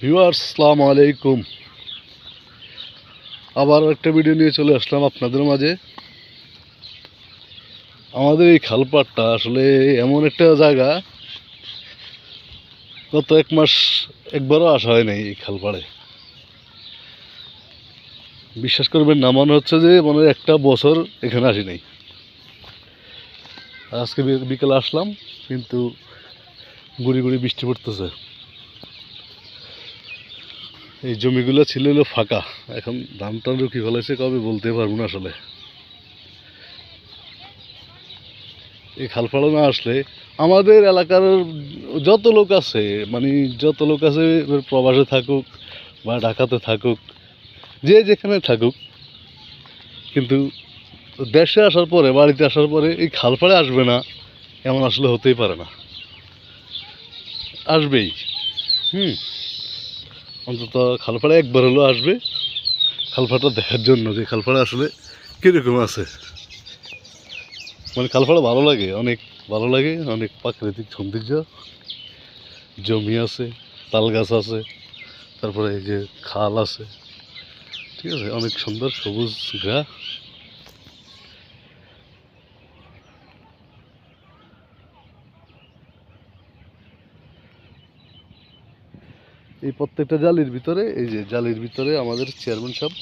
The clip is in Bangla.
ভিউয়ার্স আসসালামু আলাইকুম। আবার একটা ভিডিও নিয়ে চলে আসলাম আপনাদের মাঝে। আমাদের এই খালপাড়টা আসলে এমন একটা জায়গা, গত এক মাস একবারও আসা হয় নাই এই খালপাড়ে। বিশ্বাস করবেন না, মনে হচ্ছে যে মনে হয় একটা বছর এখানে আসি নাই। আজকে বিকেলে আসলাম, কিন্তু গুড়ি গুড়ি বৃষ্টি পড়তেছে। এই জমিগুলো ছিল হলো ফাঁকা, এখন ধান টান রুখি ফেলেছে, কবে বলতে পারবো না আসলে। এই খালপাড়ে না আসলে আমাদের এলাকার যত লোক আছে, মানে যত লোক আছে, প্রবাসে থাকুক বা ঢাকাতে থাকুক, যে যেখানে থাকুক, কিন্তু দেশে আসার পরে, বাড়িতে আসার পরে এই খালপাড়ে আসবে না এমন আসলে হতেই পারে না। আসবেই। হুম। অন্তত খালপাড়ে একবার হলেও আসবে, খালপাড়টা দেখার জন্য যে খালপাড়ে আসলে কীরকম আছে। মানে খালপাড়ে ভালো লাগে, অনেক ভালো লাগে, অনেক প্রাকৃতিক সৌন্দর্য, জমি আছে, তাল গাছ আছে, তারপরে এই যে খাল আছে, ঠিক আছে, অনেক সুন্দর সবুজ ঘা। এই প্রত্যেকটা জালির ভিতরে, এই যে জালির ভিতরে আমাদের চেয়ারম্যান সাহেব